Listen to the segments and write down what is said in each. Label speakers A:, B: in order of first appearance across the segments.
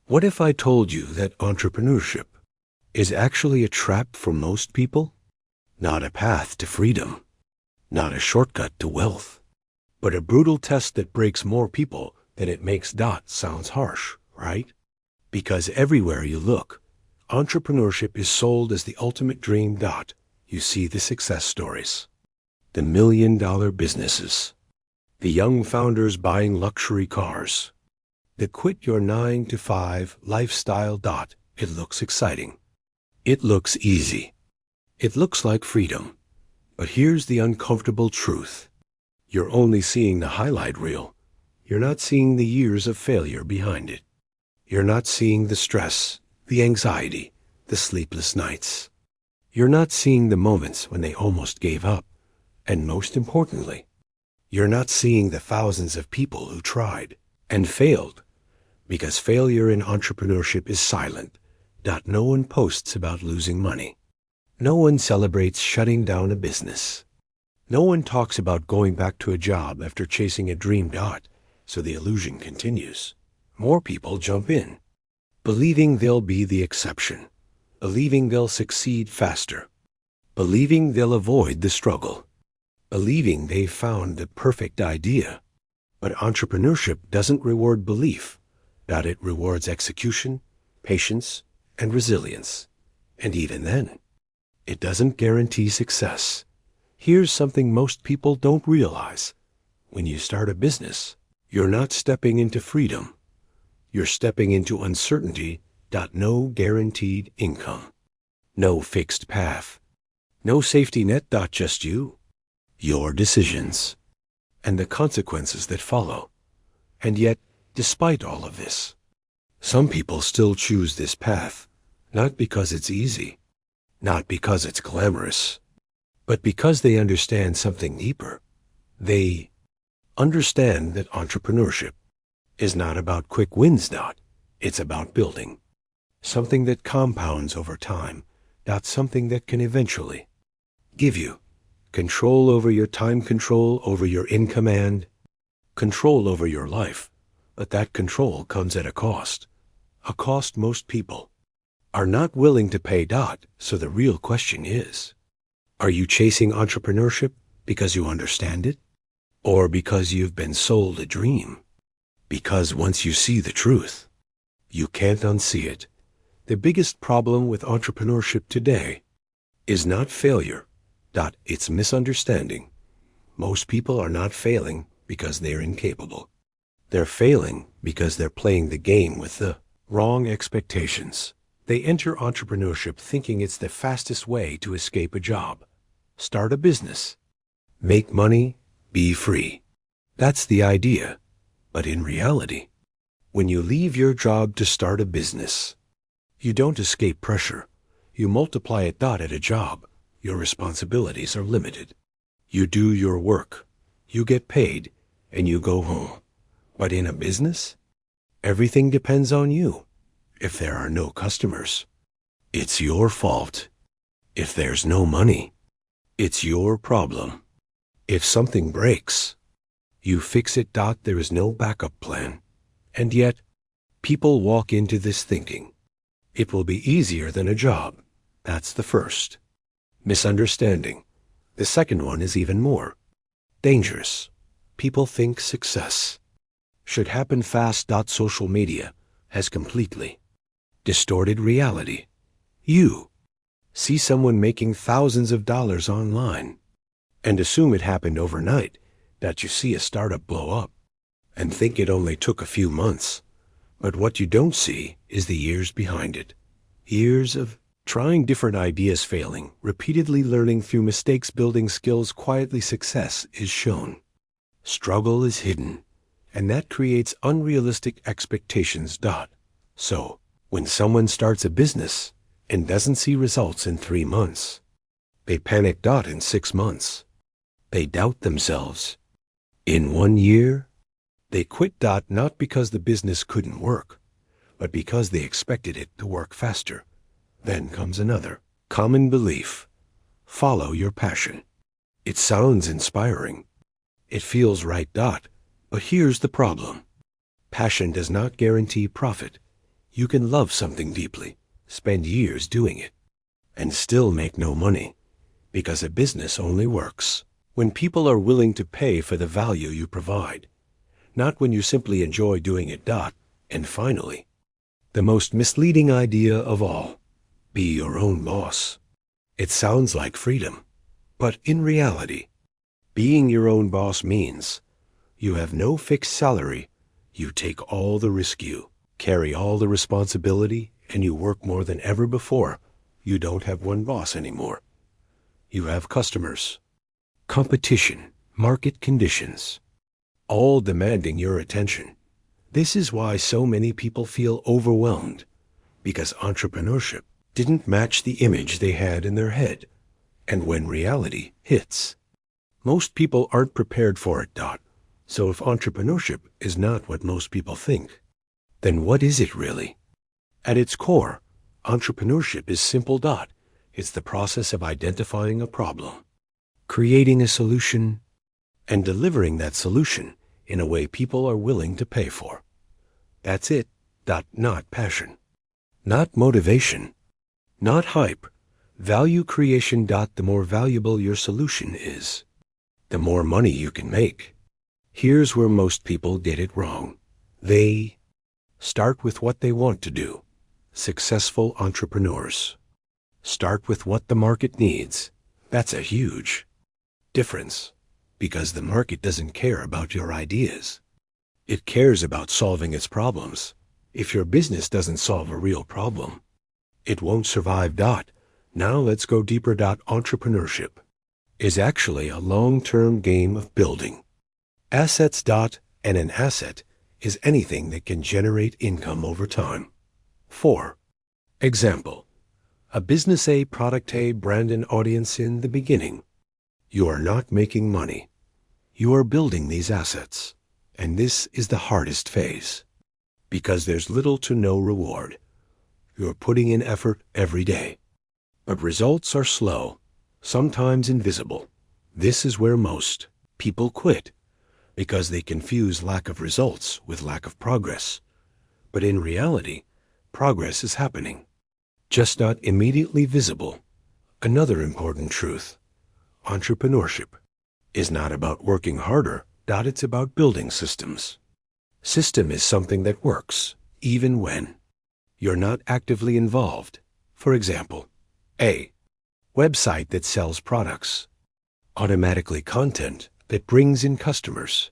A: What if I told you that entrepreneurship is actually a trap for most people? Not a path to freedom, not a shortcut to wealth, but a brutal test that breaks more people than it makes. Sounds harsh, right? Because everywhere you look, entrepreneurship is sold as the ultimate dream. You see the success stories, the million-dollar businesses, the young founders buying luxury cars, the quit your 9-to-5 lifestyle. It looks exciting. It looks easy. It looks like freedom. But here's the uncomfortable truth. You're only seeing the highlight reel. You're not seeing the years of failure behind it. You're not seeing the stress, the anxiety, the sleepless nights. You're not seeing the moments when they almost gave up. And most importantly, you're not seeing the thousands of people who tried and failed. Because failure in entrepreneurship is silent. No one posts about losing money. No one celebrates shutting down a business. No one talks about going back to a job after chasing a dream. So the illusion continues. More people jump in, believing they'll be the exception, believing they'll succeed faster, believing they'll avoid the struggle, believing they've found the perfect idea. But entrepreneurship doesn't reward belief. It rewards execution, patience, and resilience. And even then, it doesn't guarantee success. Here's something most people don't realize. When you start a business, you're not stepping into freedom. You're stepping into uncertainty. No guaranteed income. No fixed path. No safety net. Just you, your decisions, and the consequences that follow. And yet, despite all of this, some people still choose this path, not because it's easy, not because it's glamorous, but because they understand something deeper. They understand that entrepreneurship is not about quick wins. It's about building something that compounds over time. Something that can eventually give you control over your time, control over your income, and control over your life. But that control comes at a cost most people are not willing to pay. So the real question is, are you chasing entrepreneurship because you understand it? Or because you've been sold a dream? Because once you see the truth, you can't unsee it. The biggest problem with entrepreneurship today is not failure. It's misunderstanding. Most people are not failing because they're incapable. They're failing because they're playing the game with the wrong expectations. They enter entrepreneurship thinking it's the fastest way to escape a job, start a business, make money, be free. That's the idea. But in reality, when you leave your job to start a business, you don't escape pressure. You multiply it. At a job, your responsibilities are limited. You do your work, you get paid, and you go home. But in a business, everything depends on you. If there are no customers, it's your fault. If there's no money, it's your problem. If something breaks, you fix it. There is no backup plan. And yet, people walk into this thinking it will be easier than a job. That's the first misunderstanding. The second one is even more dangerous. People think success should happen fast. Social media has completely distorted reality. You see someone making thousands of dollars online and assume it happened overnight. You see a startup blow up and think it only took a few months. But what you don't see is the years behind it. Years of trying different ideas, failing, repeatedly learning through mistakes, building skills quietly. Success is shown. Struggle is hidden. And that creates unrealistic expectations. So, when someone starts a business and doesn't see results in 3 months, they panic. In 6 months, they doubt themselves. In 1 year, they quit. Not because the business couldn't work, but because they expected it to work faster. Then comes another common belief. Follow your passion. It sounds inspiring. It feels right. But here's the problem. Passion does not guarantee profit. You can love something deeply, spend years doing it, and still make no money, because a business only works when people are willing to pay for the value you provide, not when you simply enjoy doing it. And finally, the most misleading idea of all, be your own boss. It sounds like freedom, but in reality, being your own boss means you have no fixed salary, you take all the risk, you carry all the responsibility, and you work more than ever before. You don't have one boss anymore. You have customers, competition, market conditions, all demanding your attention. This is why so many people feel overwhelmed, because entrepreneurship didn't match the image they had in their head. And when reality hits, most people aren't prepared for it. So if entrepreneurship is not what most people think, then what is it really? At its core, entrepreneurship is simple. It's the process of identifying a problem, creating a solution, and delivering that solution in a way people are willing to pay for. That's it. Not passion, not motivation, not hype. Value creation. The more valuable your solution is, the more money you can make. Here's where most people get it wrong. They start with what they want to do. Successful entrepreneurs start with what the market needs. That's a huge difference, because the market doesn't care about your ideas. It cares about solving its problems. If your business doesn't solve a real problem, it won't survive. Now let's go deeper. Entrepreneurship is actually a long-term game of building assets. And an asset is anything that can generate income over time. For example, a business A, product A, brand and audience. In the beginning, you are not making money. You are building these assets. And this is the hardest phase, because there's little to no reward. You're putting in effort every day, but results are slow, sometimes invisible. This is where most people quit, because they confuse lack of results with lack of progress. But in reality, progress is happening, just not immediately visible. Another important truth: entrepreneurship is not about working harder. It's about building systems. System is something that works, even when you're not actively involved. For example, A, website that sells products, automatically content that brings in customers,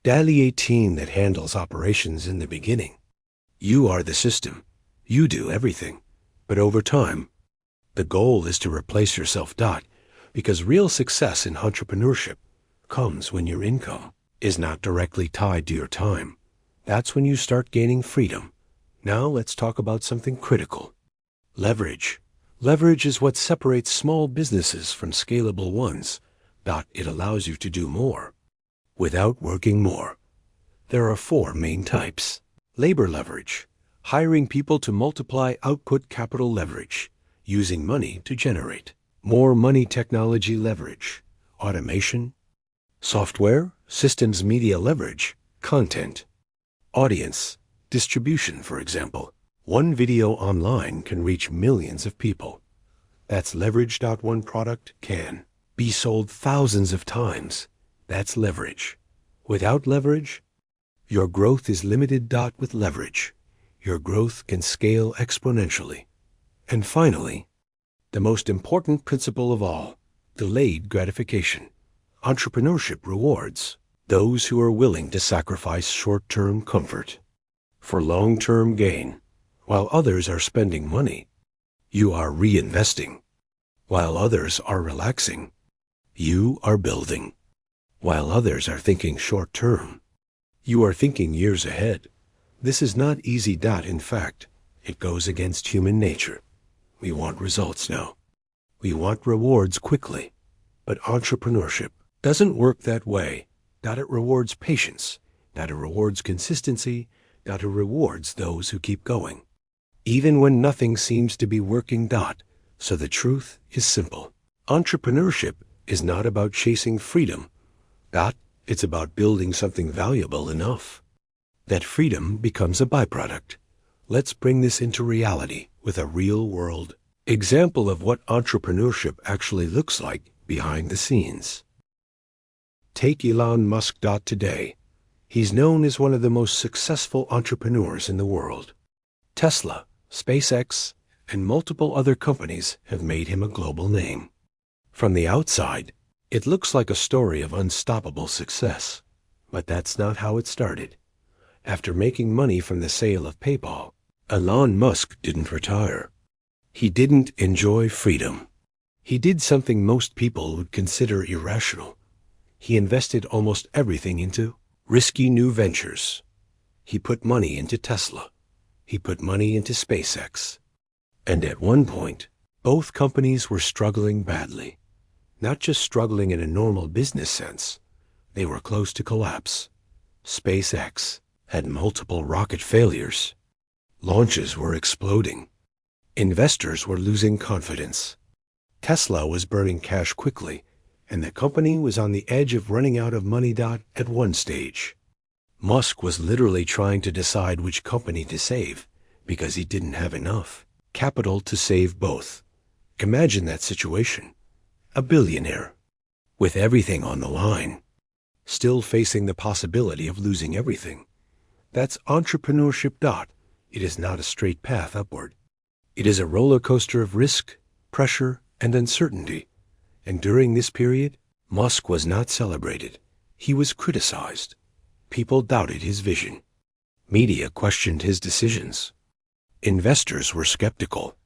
A: daily a team that handles operations. In the beginning, you are the system. You do everything. But over time, the goal is to replace yourself. Because real success in entrepreneurship comes when your income is not directly tied to your time. That's when you start gaining freedom. Now let's talk about something critical: leverage. Leverage is what separates small businesses from scalable ones. It allows you to do more without working more. There are 4 main types. Labor leverage, hiring people to multiply output. Capital leverage, using money to generate more money. Technology leverage, automation, software, systems. Media leverage, content, audience, distribution. For example, one video online can reach millions of people. That's leverage. One product can be sold thousands of times. That's leverage. Without leverage, your growth is limited. With leverage, your growth can scale exponentially. And finally, the most important principle of all: delayed gratification. Entrepreneurship rewards those who are willing to sacrifice short-term comfort for long-term gain. While others are spending money, you are reinvesting. While others are relaxing, you are building. While others are thinking short-term, you are thinking years ahead. This is not easy. In fact, it goes against human nature. We want results now. We want rewards quickly. But entrepreneurship doesn't work that way. It rewards patience. It rewards consistency. It rewards those who keep going, even when nothing seems to be working. So the truth is simple. Entrepreneurship is not about chasing freedom. It's about building something valuable enough that freedom becomes a byproduct. Let's bring this into reality with a real-world example of what entrepreneurship actually looks like behind the scenes. Take Elon Musk. Today, he's known as one of the most successful entrepreneurs in the world. Tesla, SpaceX, and multiple other companies have made him a global name. From the outside, it looks like a story of unstoppable success, but that's not how it started. After making money from the sale of PayPal, Elon Musk didn't retire. He didn't enjoy freedom. He did something most people would consider irrational. He invested almost everything into risky new ventures. He put money into Tesla. He put money into SpaceX. And at one point, both companies were struggling badly. Not just struggling in a normal business sense. They were close to collapse. SpaceX had multiple rocket failures. Launches were exploding. Investors were losing confidence. Tesla was burning cash quickly, and the company was on the edge of running out of money. At one stage, Musk was literally trying to decide which company to save because he didn't have enough capital to save both. Imagine that situation. A billionaire, with everything on the line, still facing the possibility of losing everything. That's entrepreneurship. It is not a straight path upward. It is a roller coaster of risk, pressure, and uncertainty. And during this period, Musk was not celebrated. He was criticized. People doubted his vision. Media questioned his decisions. Investors were skeptical.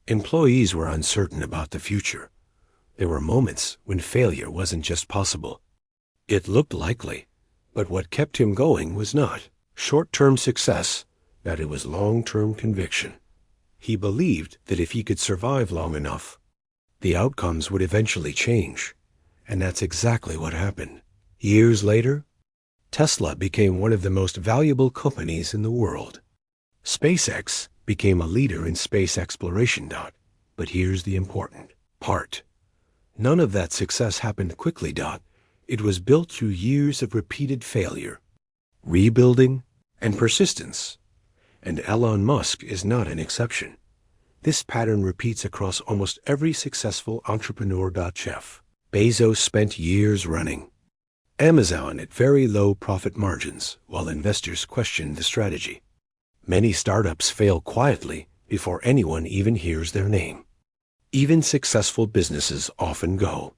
A: Employees were uncertain about the future. There were moments when failure wasn't just possible. It looked likely, but what kept him going was not short-term success, that it was long-term conviction. He believed that if he could survive long enough, the outcomes would eventually change. And that's exactly what happened. Years later, Tesla became one of the most valuable companies in the world. SpaceX became a leader in space exploration. But here's the important part. None of that success happened quickly. It was built through years of repeated failure, rebuilding, and persistence. And Elon Musk is not an exception. This pattern repeats across almost every successful entrepreneur. Jeff Bezos spent years running Amazon at very low profit margins while investors questioned the strategy. Many startups fail quietly before anyone even hears their name. Even successful businesses often go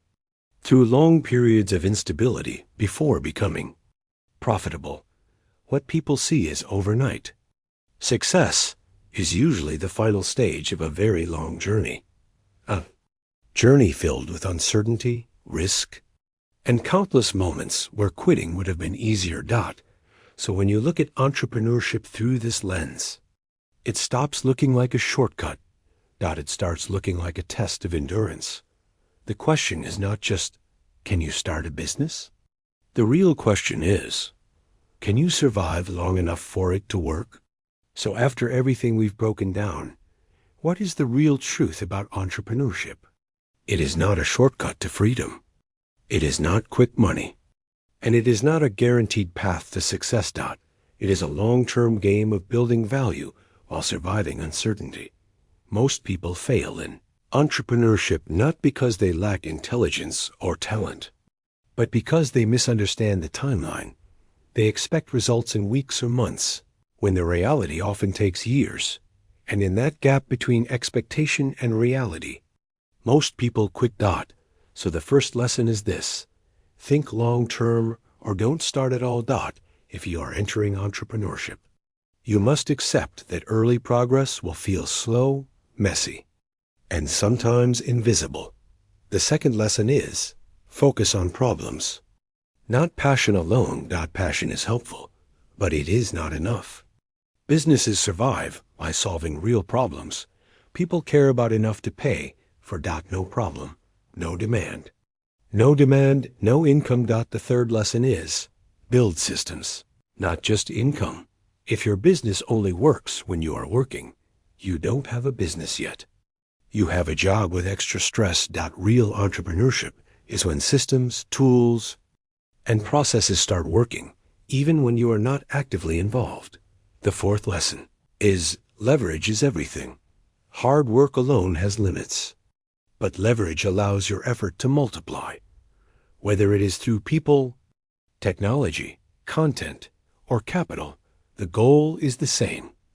A: through long periods of instability before becoming profitable. What people see is overnight. Success is usually the final stage of a very long journey. A journey filled with uncertainty, risk, and countless moments where quitting would have been easier. So when you look at entrepreneurship through this lens, it stops looking like a shortcut. It starts looking like a test of endurance. The question is not just, can you start a business? The real question is, can you survive long enough for it to work? So after everything we've broken down, what is the real truth about entrepreneurship? It is not a shortcut to freedom. It is not quick money. And it is not a guaranteed path to success. It is a long-term game of building value while surviving uncertainty. Most people fail in entrepreneurship not because they lack intelligence or talent, but because they misunderstand the timeline. They expect results in weeks or months, when the reality often takes years. And in that gap between expectation and reality, most people quit. So the first lesson is this: think long-term or don't start at all. If you are entering entrepreneurship, you must accept that early progress will feel slow, messy, and sometimes invisible. The second lesson is focus on problems. Not passion alone. Passion is helpful, but it is not enough. Businesses survive by solving real problems. People care about enough to pay for no problem, no demand. No demand, no income. The third lesson is build systems, not just income. If your business only works when you are working, you don't have a business yet. You have a job with extra stress. Real entrepreneurship is when systems, tools, and processes start working, even when you are not actively involved. The fourth lesson: is leverage is everything. Hard work alone has limits, but leverage allows your effort to multiply. Whether it is through people, technology, content, or capital, the goal is the same: